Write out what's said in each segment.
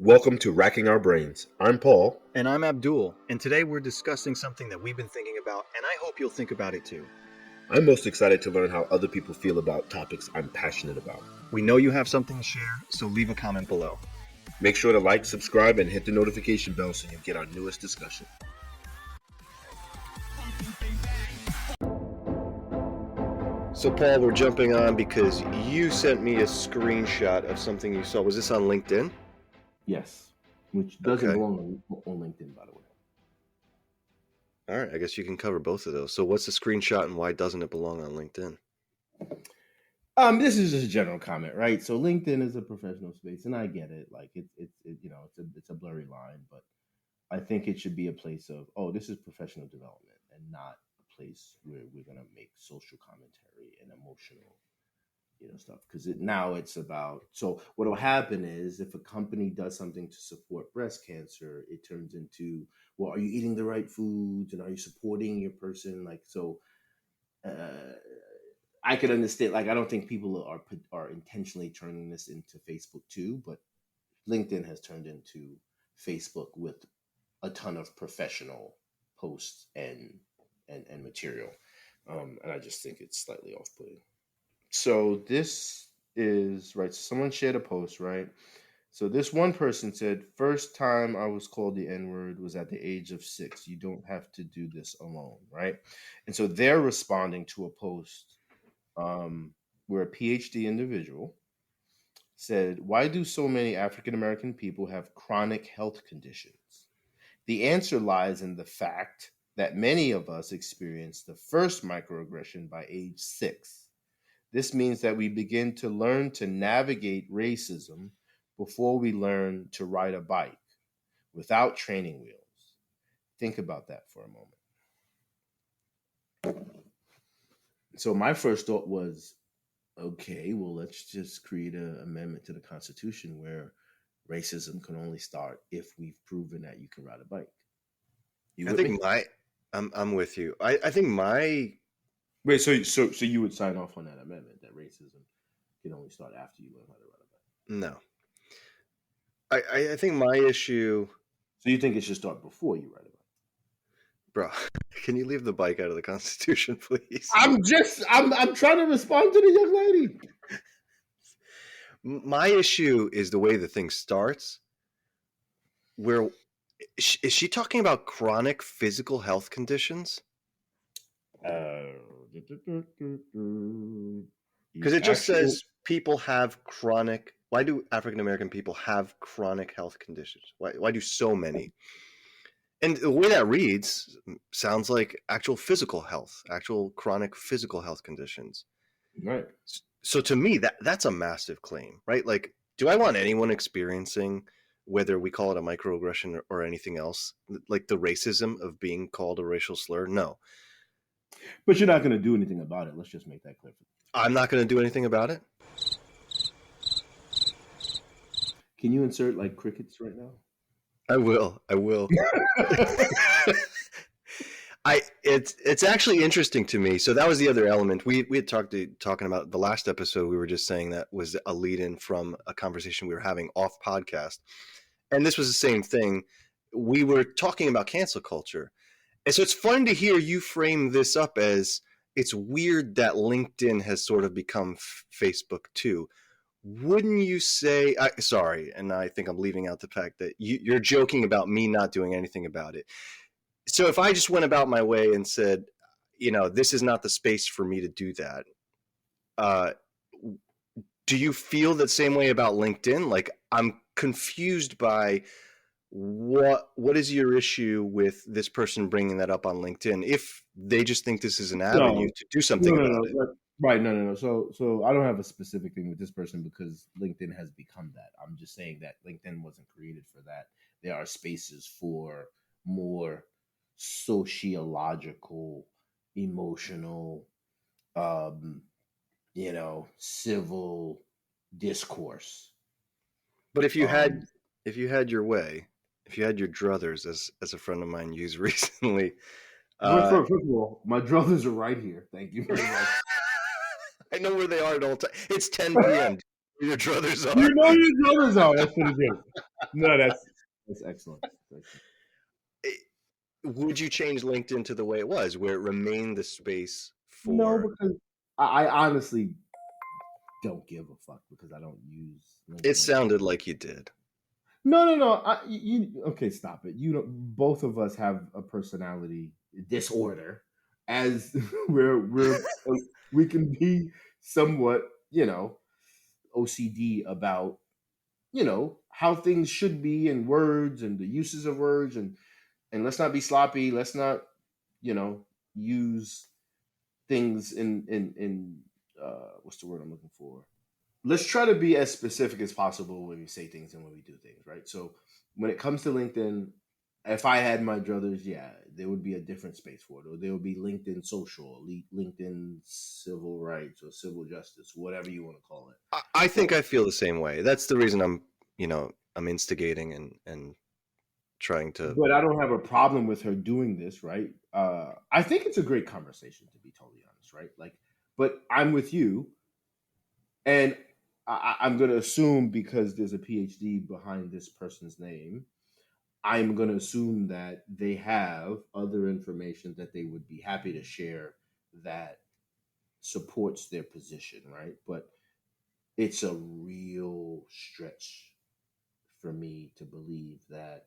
Welcome to Racking Our Brains. I'm Paul. And I'm Abdul, and today we're discussing something that we've been thinking about, and I hope you'll think about it too. I'm most excited to learn how other people feel about topics I'm passionate about. We know you have something to share, so leave a comment below. Make sure to like, subscribe, and hit the notification bell so you get our newest discussion. So Paul, we're jumping on because you sent me a screenshot of something you saw. Was this on LinkedIn? Yes, which doesn't belong on LinkedIn, by the way. All right, I guess you can cover both of those. So what's the screenshot and why doesn't it belong on LinkedIn? This is just a general comment, right? So LinkedIn is a professional space, and I get it. Like it's a blurry line, but I think it should be a place of, oh, this is professional development, and not a place where we're gonna make social commentary and emotional, stuff. Because now it's about. So what will happen is if a company does something to support breast cancer, it turns into, well, are you eating the right foods, and are you supporting your person? Like so. I could understand. Like, I don't think people are intentionally turning this into Facebook too, but LinkedIn has turned into Facebook with a ton of professional posts and material, and I just think it's slightly off-putting. So this is right. So someone shared a post, right? So this one person said, "First time I was called the N-word was at the age of 6. You don't have to do this alone," right? And so they're responding to a post where a PhD individual said, "Why do so many African American people have chronic health conditions? The answer lies in the fact that many of us experience the first microaggression by age 6. This means that we begin to learn to navigate racism before we learn to ride a bike without training wheels." Think about that for a moment. So my first thought was, okay, well, let's just create an amendment to the Constitution where racism can only start if we've proven that you can ride a bike. I'm with you. I think my wait. So you would sign off on that amendment that racism can only start after you learn how to ride a bike? No. I think my issue. So you think it should start before you ride a bike? Bro, can you leave the bike out of the Constitution, please? I'm trying to respond to the young lady. My issue is the way the thing starts. Where is she talking about chronic physical health conditions? Because it just says people have chronic. Why do African American people have chronic health conditions? Why do so many? And the way that reads sounds like actual physical health, actual chronic physical health conditions. Right. So to me, that's a massive claim, right? Like, do I want anyone experiencing, whether we call it a microaggression or anything else, like the racism of being called a racial slur? No. But you're not going to do anything about it. Let's just make that clear. I'm not going to do anything about it? Can you insert like crickets right now? I will. It's actually interesting to me. So that was the other element. We had talking about the last episode. We were just saying that was a lead in from a conversation we were having off podcast. And this was the same thing. We were talking about cancel culture. And so it's fun to hear you frame this up as it's weird that LinkedIn has sort of become Facebook too. Wouldn't you say, sorry, and I think I'm leaving out the fact that you're joking about me not doing anything about it. So if I just went about my way and said, this is not the space for me to do that, do you feel the same way about LinkedIn? Like, I'm confused by what is your issue with this person bringing that up on LinkedIn if they just think this is an avenue to do something about it? Right. No. So I don't have a specific thing with this person because LinkedIn has become that. I'm just saying that LinkedIn wasn't created for that. There are spaces for more sociological, emotional, civil discourse. But if you had your way, if you had your druthers, as a friend of mine used recently. First of all, my druthers are right here. Thank you very much. I know where they are at all times. It's 10 p.m. Your druthers are. You know your brothers are. That's pretty good. No, that's excellent. That's excellent. Would you change LinkedIn to the way it was, where it remained the space No, for? because I honestly don't give a fuck because I don't use LinkedIn. It sounded like you did. No. Okay, stop it. You know, both of us have a personality disorder, as we can be somewhat, OCD about, how things should be and words and the uses of words and let's not be sloppy. Let's not, use things in what's the word I'm looking for? Let's try to be as specific as possible when we say things and when we do things, right? So when it comes to LinkedIn, if I had my druthers, yeah, there would be a different space for it, or there would be LinkedIn social, LinkedIn civil rights, or civil justice, whatever you want to call it. I think I feel the same way. That's the reason I'm instigating and trying to. But I don't have a problem with her doing this, right? I think it's a great conversation, to be totally honest, right? Like, but I'm with you, and I'm going to assume because there's a PhD behind this person's name, I'm going to assume that they have other information that they would be happy to share that supports their position, right? But it's a real stretch for me to believe that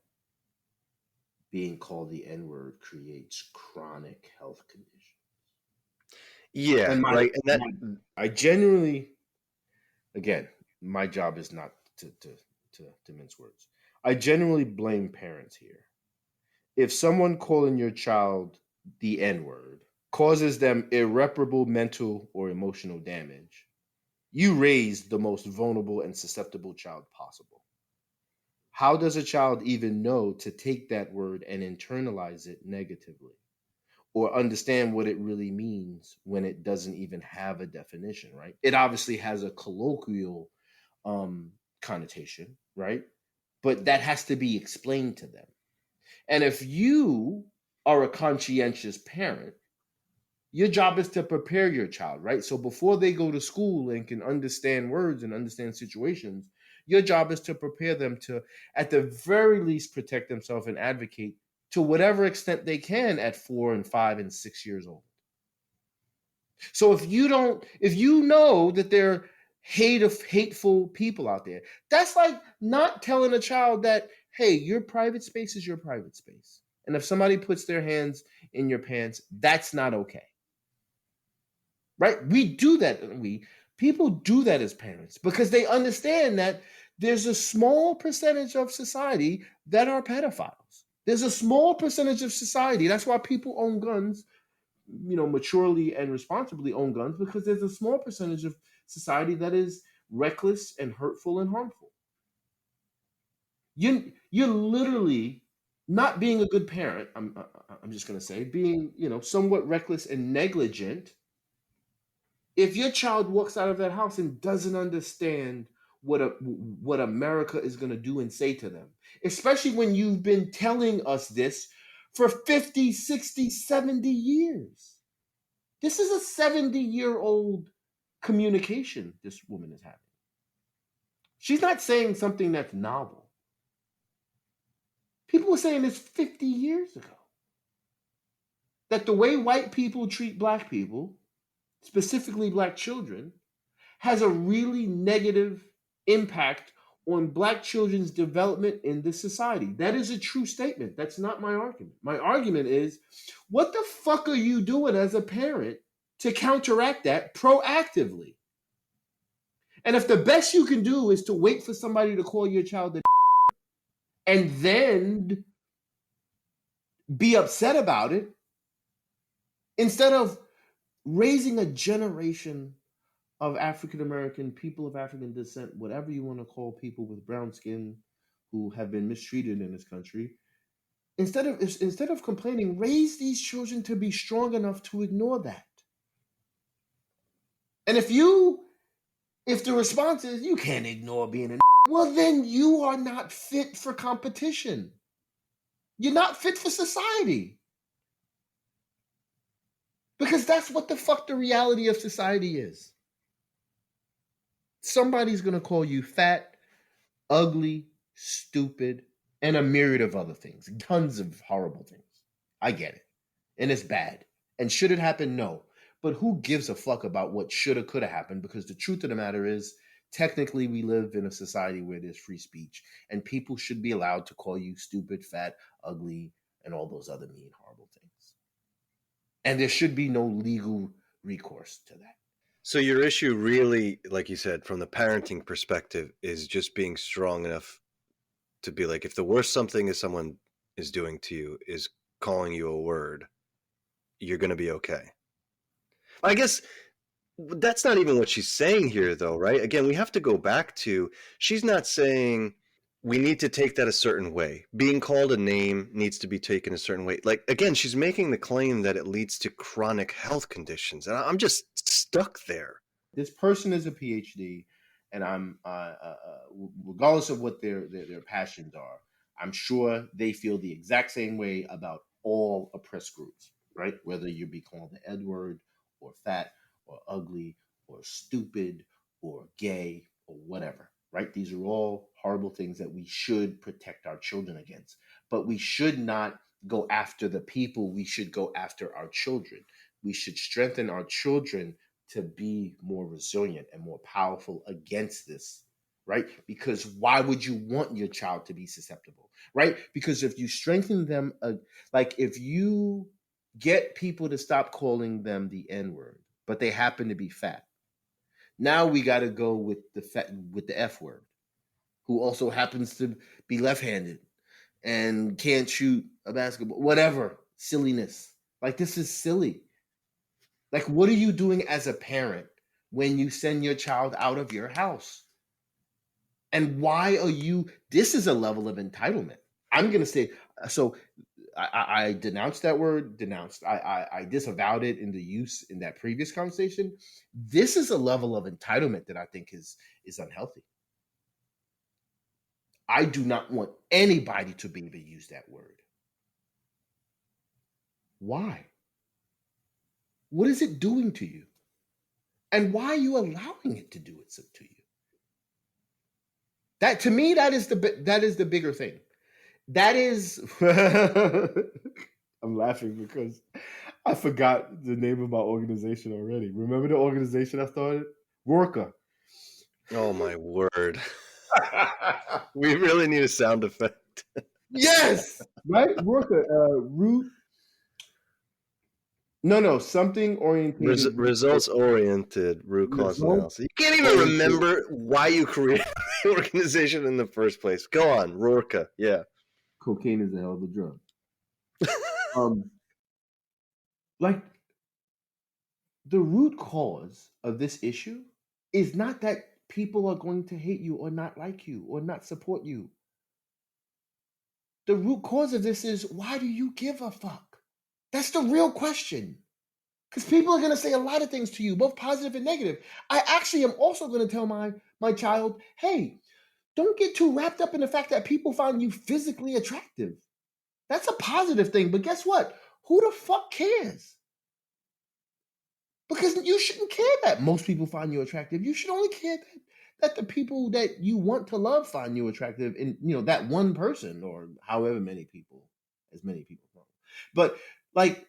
being called the N-word creates chronic health conditions. Yeah, And right. And that I genuinely, again, my job is not to mince words. I genuinely blame parents here. If someone calling your child the N-word causes them irreparable mental or emotional damage, you raised the most vulnerable and susceptible child possible. How does a child even know to take that word and internalize it negatively, or understand what it really means when it doesn't even have a definition, right? It obviously has a colloquial connotation, right? But that has to be explained to them. And if you are a conscientious parent, your job is to prepare your child, right? So before they go to school and can understand words and understand situations, your job is to prepare them to, at the very least, protect themselves and advocate to whatever extent they can at 4 and 5 and 6 years old. So if you know that there are hateful people out there, that's like not telling a child that, hey, your private space is your private space. And if somebody puts their hands in your pants, that's not okay. Right? We do that. People do that as parents because they understand that there's a small percentage of society that are pedophiles. There's a small percentage of society. That's why people own guns, maturely and responsibly own guns, because there's a small percentage of society that is reckless and hurtful and harmful. You're literally not being a good parent. I'm just going to say being, somewhat reckless and negligent. If your child walks out of that house and doesn't understand what America is going to do and say to them, especially when you've been telling us this for 50, 60, 70 years. This is a 70-year-old communication this woman is having. She's not saying something that's novel. People were saying this 50 years ago. That the way white people treat black people, specifically black children, has a really negative impact on black children's development in this society. That is a true statement. That's not my argument. My argument is, what the fuck are you doing as a parent to counteract that proactively? And if the best you can do is to wait for somebody to call your child and then be upset about it, instead of raising a generation of African American, people of African descent, whatever you want to call people with brown skin who have been mistreated in this country, instead of complaining, raise these children to be strong enough to ignore that. And if the response is you can't ignore being a well, then you are not fit for competition. You're not fit for society. Because that's what the fuck the reality of society is. Somebody's going to call you fat, ugly, stupid, and a myriad of other things. Tons of horrible things. I get it. And it's bad. And should it happen? No. But who gives a fuck about what should or could have happened? Because the truth of the matter is, technically, we live in a society where there's free speech, and people should be allowed to call you stupid, fat, ugly, and all those other mean, horrible things. And there should be no legal recourse to that. So your issue really, like you said, from the parenting perspective, is just being strong enough to be like, if the worst something is someone is doing to you is calling you a word, you're going to be okay. I guess that's not even what she's saying here, though, right? Again, we have to go back to, she's not saying we need to take that a certain way. Being called a name needs to be taken a certain way. Like, again, she's making the claim that it leads to chronic health conditions. And I'm just stuck there. This person is a PhD, and I'm, regardless of what their passions are, I'm sure they feel the exact same way about all oppressed groups, right? Whether you be called the N-word or fat or ugly or stupid or gay or whatever, right? These are all horrible things that we should protect our children against. But we should not go after the people. We should go after our children. We should strengthen our children to be more resilient and more powerful against this, right? Because why would you want your child to be susceptible, right? Because if you strengthen them, like if you get people to stop calling them the N-word, but they happen to be fat, now we got to go with the F word, who also happens to be left-handed and can't shoot a basketball, whatever, silliness. Like, this is silly. Like, what are you doing as a parent when you send your child out of your house? And why are you, this is a level of entitlement. I'm going to say, so I denounced that word, I disavowed it in the use in that previous conversation. This is a level of entitlement that I think is unhealthy. I do not want anybody to be able to use that word. Why? What is it doing to you? And why are you allowing it to do it to you? That, to me, that is the bigger thing. That is, I'm laughing because I forgot the name of my organization already. Remember the organization I started? Rorka. Oh my word. We really need a sound effect. Yes, right? Rorka, root. No, something oriented. Results oriented root cause analysis. You can't even remember why you created the organization in the first place. Go on, Rorka. Yeah. Cocaine is a hell of a drug. Like, the root cause of this issue is not that people are going to hate you or not like you or not support you. The root cause of this is, why do you give a fuck? That's the real question. Because people are going to say a lot of things to you, both positive and negative. I actually am also going to tell my child, hey, don't get too wrapped up in the fact that people find you physically attractive. That's a positive thing. But guess what? Who the fuck cares? Because you shouldn't care that most people find you attractive. You should only care that the people that you want to love find you attractive, and that one person, or however many people, as many people know. But like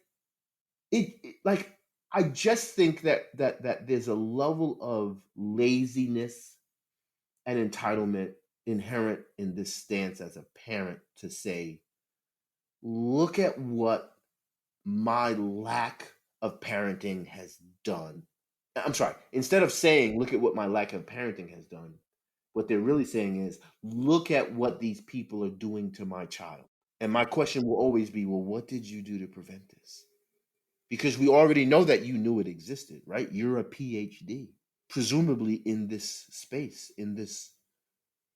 I just think that there's a level of laziness and entitlement inherent in this stance as a parent to say, look at what my lack of parenting has done. I'm sorry. Instead of saying, look at what my lack of parenting has done, what they're really saying is, look at what these people are doing to my child. And my question will always be, well, what did you do to prevent this? Because we already know that you knew it existed, right? You're a PhD, presumably in this space, in this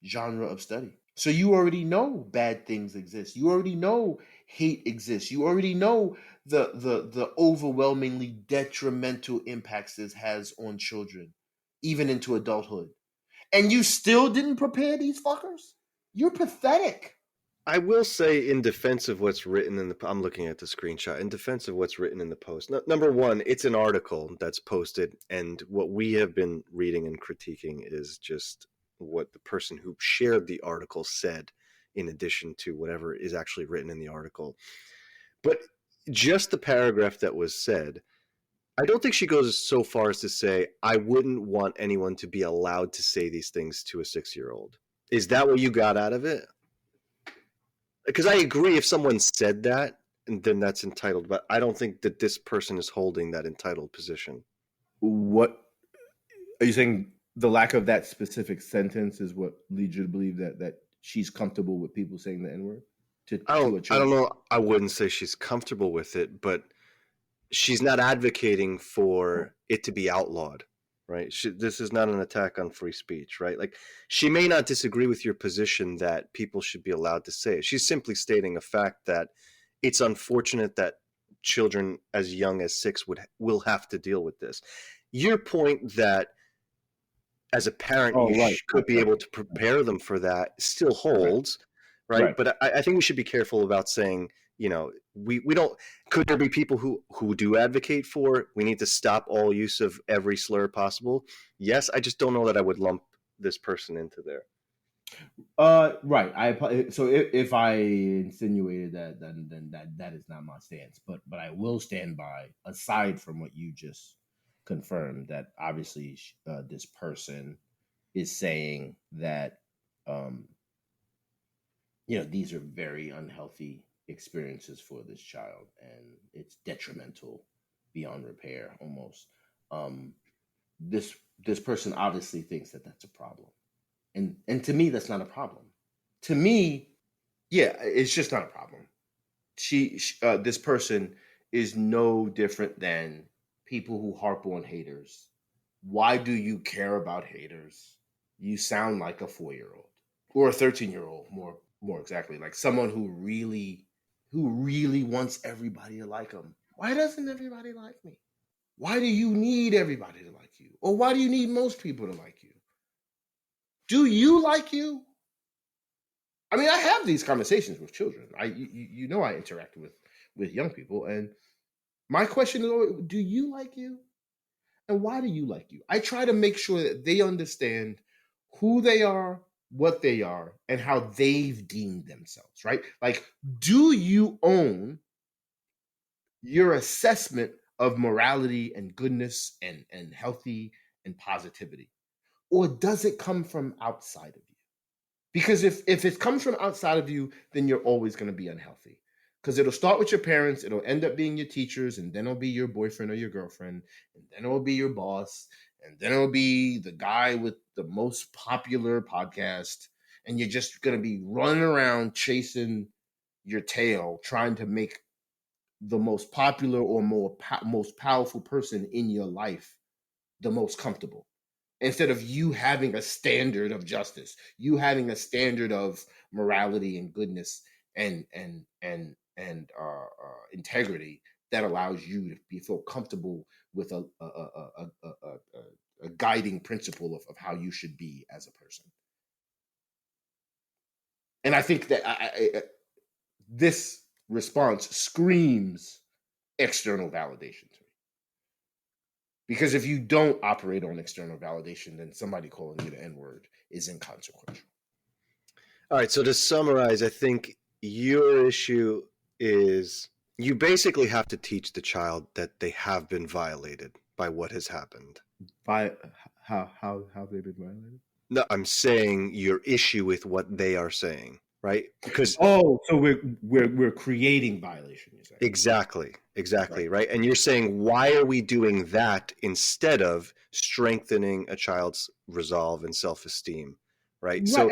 genre of study. So you already know bad things exist. You already know hate exists. You already know the overwhelmingly detrimental impacts this has on children, even into adulthood. And you still didn't prepare these fuckers? You're pathetic. I will say, in defense of what's written in the, I'm looking at the screenshot. In defense of what's written in the post, number one, it's an article that's posted, and what we have been reading and critiquing is just what the person who shared the article said, in addition to whatever is actually written in the article. But just the paragraph that was said, I don't think she goes so far as to say, I wouldn't want anyone to be allowed to say these things to a 6-year-old. Is that what you got out of it? Because I agree, if someone said that, then that's entitled, but I don't think that this person is holding that entitled position. What are you saying? The lack of that specific sentence is what leads you to believe that she's comfortable with people saying the N-word to a I child? don't know. I wouldn't say she's comfortable with it, but she's not advocating for it to be outlawed, right? This is not an attack on free speech, right? Like, she may not disagree with your position that people should be allowed to say it. She's simply stating a fact that it's unfortunate that children as young as 6 will have to deal with this. Your point that as a parent Oh, you right, could be right, able to prepare them for that still holds, right? right. But I think we should be careful about saying, we don't. Could there be people who do advocate for we need to stop all use of every slur possible? Yes, I just don't know that I would lump this person into there. Right. So if I insinuated that, then that is not my stance. But I will stand by, aside from what you just confirmed, that obviously this person is saying that um, these are very unhealthy experiences for this child, and it's detrimental beyond repair almost. Um, this person obviously thinks that that's a problem, and to me that's not a problem. To me, yeah, it's just not a problem. This person is no different than people who harp on haters. Why do you care about haters? You sound like a 4-year-old or a 13-year-old, more exactly, like someone who really wants everybody to like them. Why doesn't everybody like me? Why do you need everybody to like you? Or why do you need most people to like you? Do you like you? I mean, I have these conversations with children. I interact with young people, and my question is always, do you like you? And why do you like you? I try to make sure that they understand who they are, what they are, and how they've deemed themselves, right? Like, do you own your assessment of morality and goodness and healthy and positivity? Or does it come from outside of you? Because if it comes from outside of you, then you're always going to be unhealthy. Because it'll start with your parents, it'll end up being your teachers, and then it'll be your boyfriend or your girlfriend, and then it'll be your boss, and then it'll be the guy with the most popular podcast, and you're just going to be running around chasing your tail, trying to make the most popular or most powerful person in your life the most comfortable, instead of you having a standard of justice, you having a standard of morality and goodness and integrity that allows you to feel comfortable with a guiding principle of how you should be as a person. And I think that this response screams external validation to me. Because if you don't operate on external validation, then somebody calling you the N-word is inconsequential. All right, so to summarize, I think your issue is you basically have to teach the child that they have been violated by what has happened. By how have they been violated? No, I'm saying your issue with what they are saying, right? Because so we're creating violation, you're saying. exactly, right? And you're saying, why are we doing that instead of strengthening a child's resolve and self-esteem, right? So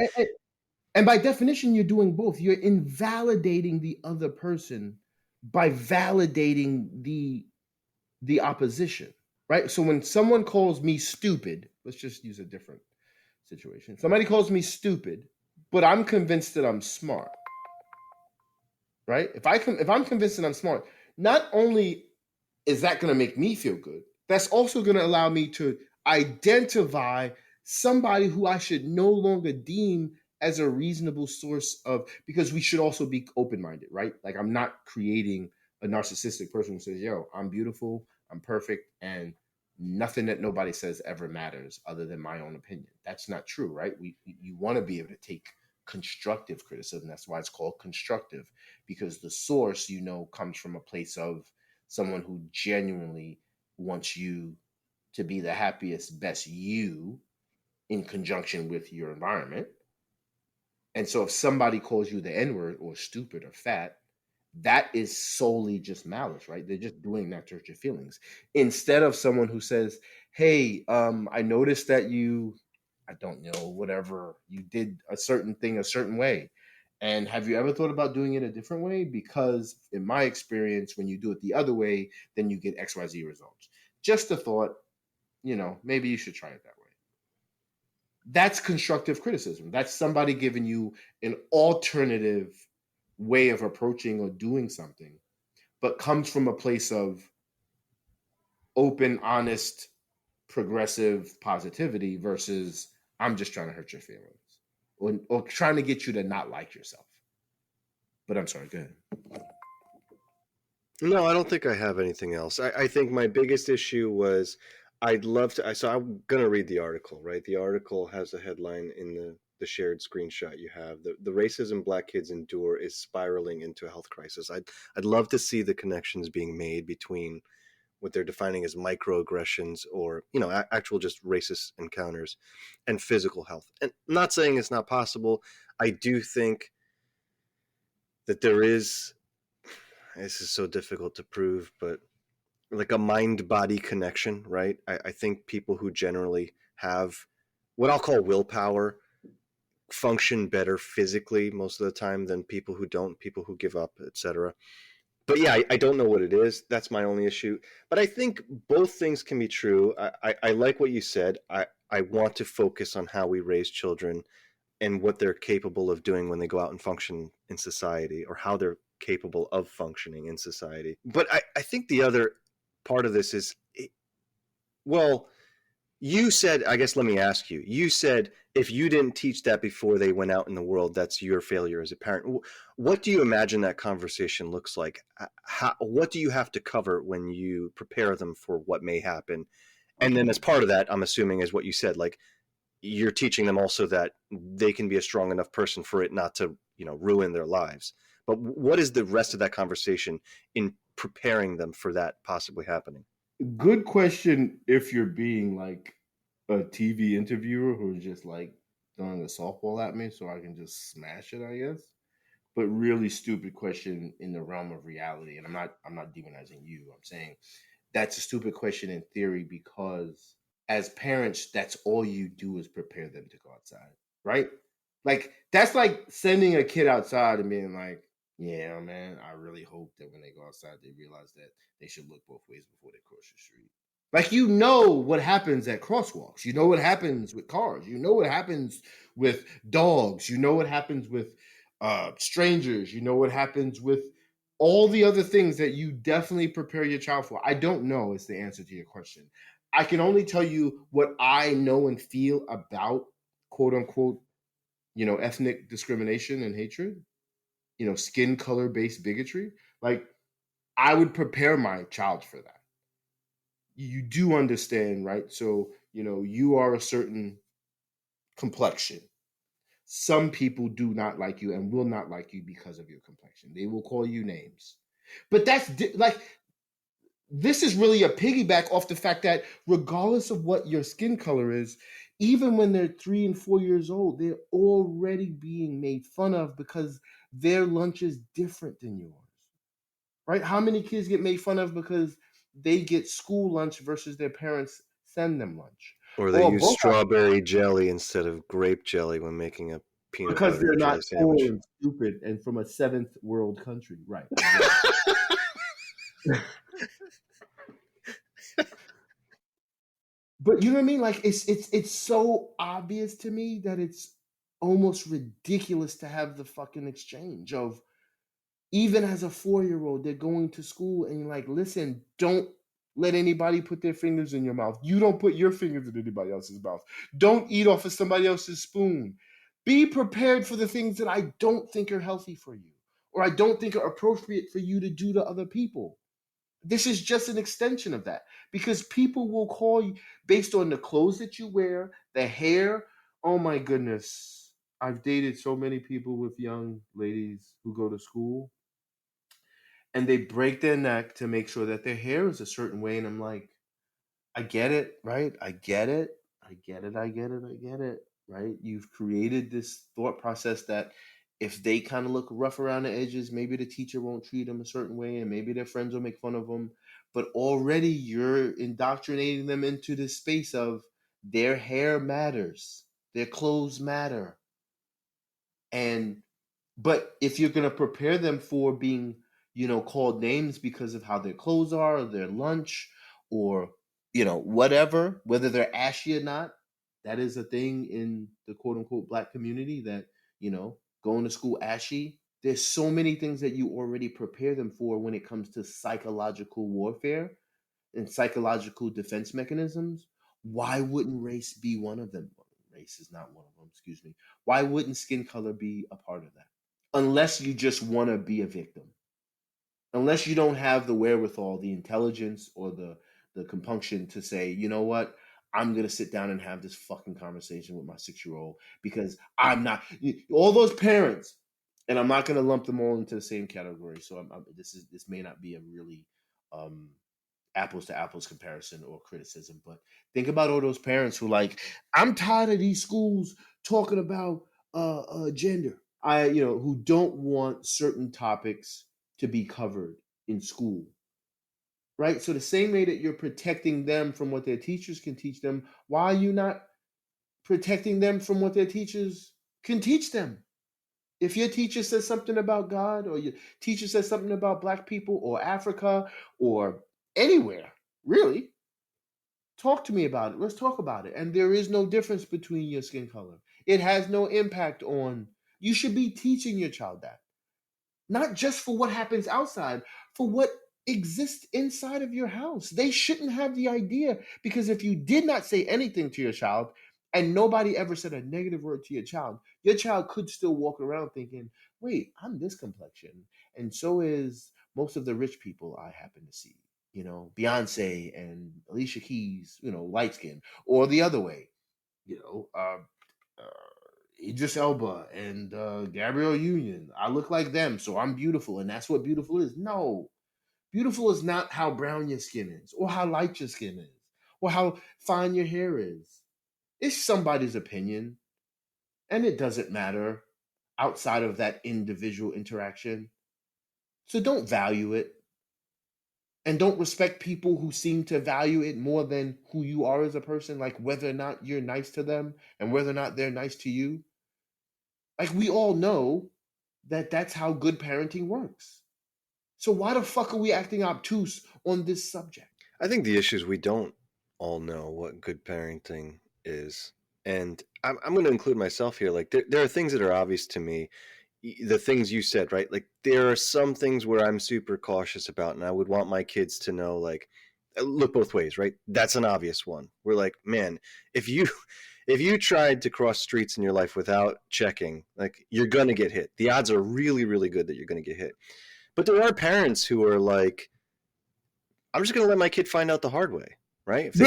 And by definition, you're doing both. You're invalidating the other person by validating the opposition, right? So when someone calls me stupid, let's just use a different situation. Somebody calls me stupid, but I'm convinced that I'm smart, right? If I'm convinced that I'm smart, not only is that going to make me feel good, that's also going to allow me to identify somebody who I should no longer deem as a reasonable source of, because we should also be open-minded, right? Like, I'm not creating a narcissistic person who says, yo, I'm beautiful, I'm perfect, and nothing that nobody says ever matters other than my own opinion. That's not true, right? You want to be able to take constructive criticism. That's why it's called constructive, because the source, comes from a place of someone who genuinely wants you to be the happiest, best you in conjunction with your environment. And so if somebody calls you the N-word or stupid or fat, that is solely just malice, right? They're just doing that to hurt your feelings. Instead of someone who says, hey, I noticed that I don't know, whatever, you did a certain thing a certain way. And have you ever thought about doing it a different way? Because in my experience, when you do it the other way, then you get XYZ results. Just a thought, maybe you should try it that way. That's constructive criticism. That's somebody giving you an alternative way of approaching or doing something, but comes from a place of open, honest, progressive positivity versus I'm just trying to hurt your feelings or trying to get you to not like yourself. But I'm sorry, go ahead. No, I don't think I have anything else. I think my biggest issue was I'd love to. So I'm going to read the article, right? The article has a headline in the shared screenshot you have. The racism Black kids endure is spiraling into a health crisis. I'd love to see the connections being made between what they're defining as microaggressions or, actual just racist encounters and physical health. And I'm not saying it's not possible. I do think that there is, this is so difficult to prove, but like a mind-body connection, right? I think people who generally have what I'll call willpower function better physically most of the time than people who don't, people who give up, etc. But yeah, I don't know what it is. That's my only issue. But I think both things can be true. I like what you said. I want to focus on how we raise children and what they're capable of doing when they go out and function in society, or how they're capable of functioning in society. But I think the other part of this is, well, you said, I guess let me ask you, you said if you didn't teach that before they went out in the world, that's your failure as a parent. What do you imagine that conversation looks like? What do you have to cover when you prepare them for what may happen? And then as part of that, I'm assuming is what you said, like you're teaching them also that they can be a strong enough person for it not to, ruin their lives. But what is the rest of that conversation in preparing them for that possibly happening? Good question if you're being like a TV interviewer who's just like throwing a softball at me so I can just smash it, I guess. But really stupid question in the realm of reality. And I'm not demonizing you. I'm saying that's a stupid question in theory because as parents, that's all you do is prepare them to go outside, right? Like that's like sending a kid outside and being like, yeah, man, I really hope that when they go outside, they realize that they should look both ways before they cross the street. Like, what happens at crosswalks. You know what happens with cars. You know what happens with dogs. You know what happens with strangers. You know what happens with all the other things that you definitely prepare your child for. I don't know is the answer to your question. I can only tell you what I know and feel about quote unquote, ethnic discrimination and hatred, skin color based bigotry. Like, I would prepare my child for that. You do understand, right? So, you are a certain complexion. Some people do not like you and will not like you because of your complexion. They will call you names. But this is really a piggyback off the fact that regardless of what your skin color is, even when they're 3 and 4 years old, they're already being made fun of because their lunch is different than yours, right? How many kids get made fun of because they get school lunch versus their parents send them lunch? Or they use both strawberry jelly instead of grape jelly when making a peanut because butter they're and jelly not poor sandwich. and stupid and from a 7th world country, right? But you know what I mean? Like it's so obvious to me that it's almost ridiculous to have the fucking exchange of, even as a 4-year-old, they're going to school and you're like, listen, don't let anybody put their fingers in your mouth. You don't put your fingers in anybody else's mouth. Don't eat off of somebody else's spoon. Be prepared for the things that I don't think are healthy for you, or I don't think are appropriate for you to do to other people. This is just an extension of that, because people will call you based on the clothes that you wear, the hair. Oh my goodness. I've dated so many people with young ladies who go to school and they break their neck to make sure that their hair is a certain way. And I'm like, I get it, right? I get it. I get it. I get it. I get it, right? You've created this thought process that if they kind of look rough around the edges, maybe the teacher won't treat them a certain way and maybe their friends will make fun of them. But already you're indoctrinating them into this space of their hair matters, their clothes matter. And but if you're going to prepare them for being, called names because of how their clothes are, or their lunch, or whatever, whether they're ashy or not, that is a thing in the quote unquote black community, that going to school ashy. There's so many things that you already prepare them for when it comes to psychological warfare and psychological defense mechanisms. Why wouldn't race be one of them? Race is not one of them, excuse me. Why wouldn't skin color be a part of that? Unless you just want to be a victim. Unless you don't have the wherewithal, the intelligence, or the compunction to say, you know what, I'm going to sit down and have this fucking conversation with my 6-year-old, because I'm not, all those parents, and I'm not going to lump them all into the same category. So this may not be a really apples to apples comparison or criticism, but think about all those parents who like, I'm tired of these schools talking about gender. Who don't want certain topics to be covered in school, right? So the same way that you're protecting them from what their teachers can teach them, why are you not protecting them from what their teachers can teach them? If your teacher says something about God, or your teacher says something about Black people or Africa or anywhere, really, talk to me about it. Let's talk about it. And there is no difference between your skin color. It has no impact on, you should be teaching your child that. Not just for what happens outside, for what exists inside of your house. They shouldn't have the idea, because if you did not say anything to your child and nobody ever said a negative word to your child could still walk around thinking, wait, I'm this complexion. And so is most of the rich people I happen to see. Beyonce and Alicia Keys, light skin, or the other way, you know, uh, Idris Elba and Gabrielle Union. I look like them, so I'm beautiful, and that's what beautiful is. No, beautiful is not how brown your skin is, or how light your skin is, or how fine your hair is. It's somebody's opinion, and it doesn't matter outside of that individual interaction. So don't value it, and don't respect people who seem to value it more than who you are as a person, like whether or not you're nice to them and whether or not they're nice to you. Like, we all know that that's how good parenting works. So why the fuck are we acting obtuse on this subject? I think the issue is we don't all know what good parenting is. And I'm going to include myself here. Like, there are things that are obvious to me. The things you said, right? Like, there are some things where I'm super cautious about, and I would want my kids to know, like, look both ways, right? That's an obvious one. We're like, man, if you tried to cross streets in your life without checking, like, you're going to get hit. The odds are really, really good that you're going to get hit. But there are parents who are like, I'm just going to let my kid find out the hard way, right? If they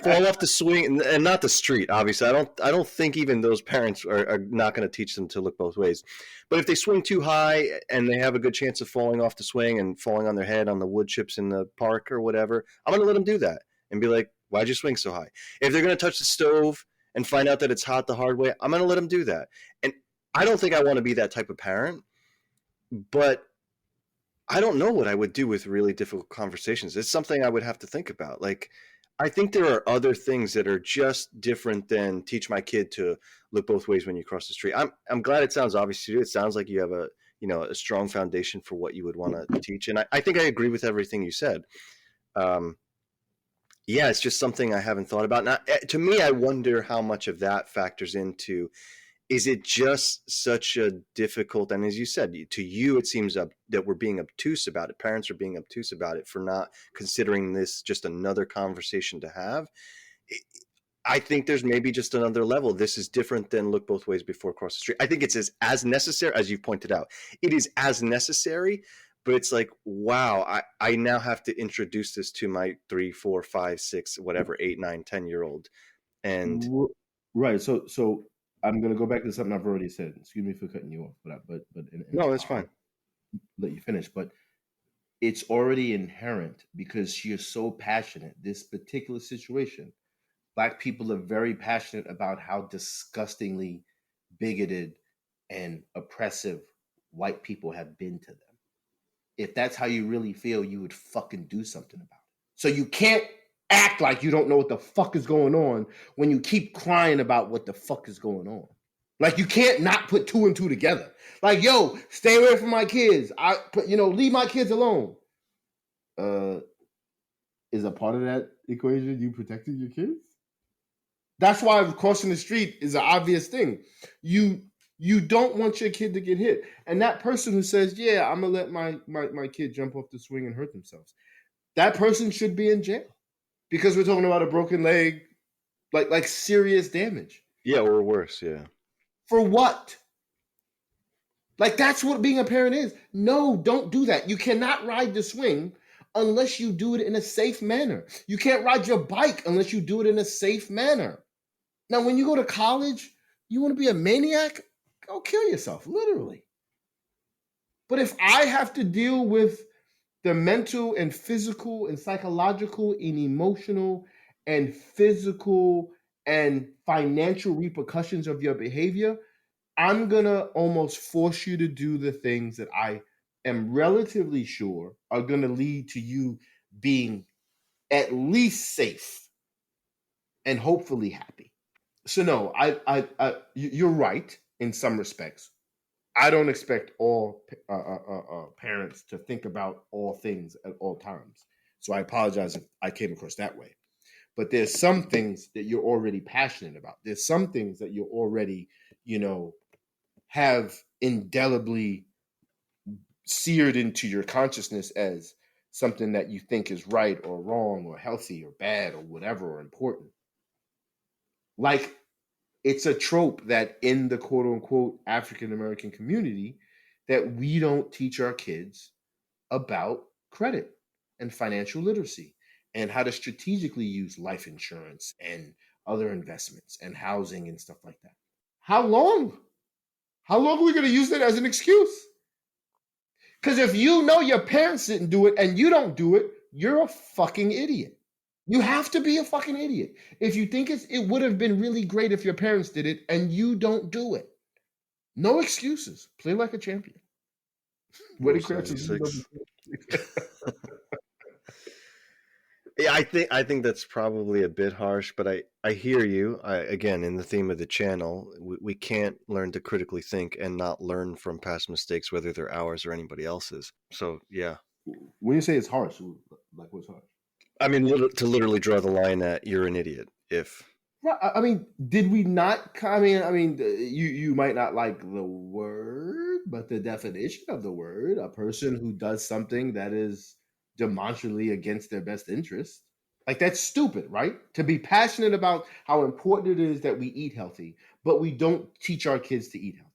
fall off the swing, and not the street, obviously, I don't think even those parents are not going to teach them to look both ways. But if they swing too high and they have a good chance of falling off the swing and falling on their head on the wood chips in the park or whatever, I'm going to let them do that and be like, why'd you swing so high? If they're going to touch the stove and find out that it's hot the hard way, I'm going to let them do that. And I don't think I want to be that type of parent, but I don't know what I would do with really difficult conversations. It's something I would have to think about. Like, I think there are other things that are just different than teach my kid to look both ways when you cross the street. I'm glad it sounds obvious to you. It sounds like you have a strong foundation for what you would want to teach. And I think I agree with everything you said. Yeah, it's just something I haven't thought about. Now, to me, I wonder how much of that factors into, is it just such a difficult, and as you said, to you, it seems that we're being obtuse about it. Parents are being obtuse about it for not considering this just another conversation to have. I think there's maybe just another level. This is different than Look Both Ways Before Cross the Street. I think it's as necessary as you've pointed out. It is as necessary, but it's like, wow, I now have to introduce this to my 3, 4, 5, 6, whatever, 8, 9, 10-year-old. And Right. So I'm going to go back to something I've already said. Excuse me for cutting you off, but no, that's fine. Let you finish. But it's already inherent because you're so passionate. This particular situation, Black people are very passionate about how disgustingly bigoted and oppressive white people have been to them. If that's how you really feel, you would fucking do something about it. So you can't act like you don't know what the fuck is going on when you keep crying about what the fuck is going on. Like, you can't not put 2 and 2 together. Like, yo, stay away from my kids. Leave my kids alone. Is a part of that equation you protecting your kids? That's why crossing the street is an obvious thing. You don't want your kid to get hit. And that person who says, yeah, I'm going to let my kid jump off the swing and hurt themselves, that person should be in jail because we're talking about a broken leg, like serious damage. Yeah, or worse, yeah. For what? Like, that's what being a parent is. No, don't do that. You cannot ride the swing unless you do it in a safe manner. You can't ride your bike unless you do it in a safe manner. Now, when you go to college, you want to be a maniac? Go kill yourself, literally. But if I have to deal with the mental and physical and psychological and emotional and physical and financial repercussions of your behavior, I'm going to almost force you to do the things that I am relatively sure are going to lead to you being at least safe and hopefully happy. So no, you're right in some respects. I don't expect all parents to think about all things at all times. So I apologize if I came across that way. But there's some things that you're already passionate about. There's some things that you're already, have indelibly seared into your consciousness as something that you think is right or wrong or healthy or bad or whatever or important. Like, it's a trope that in the quote unquote African American community that we don't teach our kids about credit and financial literacy and how to strategically use life insurance and other investments and housing and stuff like that. How long? How long are we going to use that as an excuse? Because if you know your parents didn't do it and you don't do it, you're a fucking idiot. You have to be a fucking idiot if you think it would have been really great if your parents did it and you don't do it. No excuses. Play like a champion. What Yeah, I think that's probably a bit harsh, but I hear you. Again, in the theme of the channel, we can't learn to critically think and not learn from past mistakes, whether they're ours or anybody else's. So yeah. When you say it's harsh, like what's harsh? I mean, to literally draw the line at you're an idiot. If I mean, did we not? I mean, you might not like the word, but the definition of the word: a person who does something that is demonstrably against their best interest. Like, that's stupid, right? To be passionate about how important it is that we eat healthy, but we don't teach our kids to eat healthy.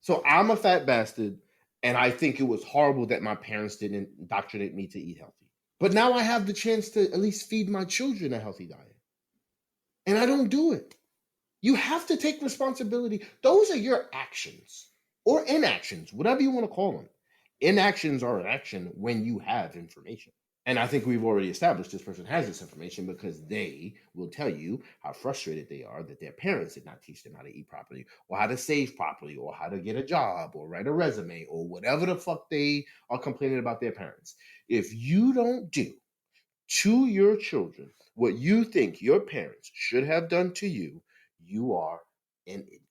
So I'm a fat bastard, and I think it was horrible that my parents didn't indoctrinate me to eat healthy. But now I have the chance to at least feed my children a healthy diet. And I don't do it. You have to take responsibility. Those are your actions or inactions, whatever you want to call them. Inactions are an action when you have information. And I think we've already established this person has this information because they will tell you how frustrated they are that their parents did not teach them how to eat properly or how to save properly or how to get a job or write a resume or whatever the fuck they are complaining about their parents. If you don't do to your children what you think your parents should have done to you, you are an idiot.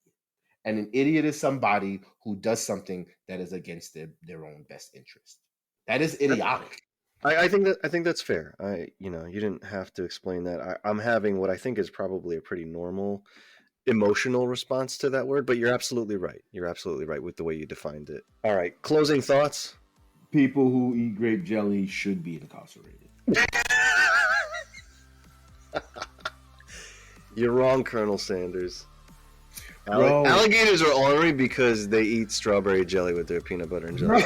And an idiot is somebody who does something that is against their own best interest. That is idiotic. I think that's fair. You didn't have to explain that. I'm having what I think is probably a pretty normal emotional response to that word, but you're absolutely right. You're absolutely right with the way you defined it. All right, closing thoughts. People who eat grape jelly should be incarcerated. You're wrong, Colonel Sanders. Bro. Alligators are ornery because they eat strawberry jelly with their peanut butter and jelly.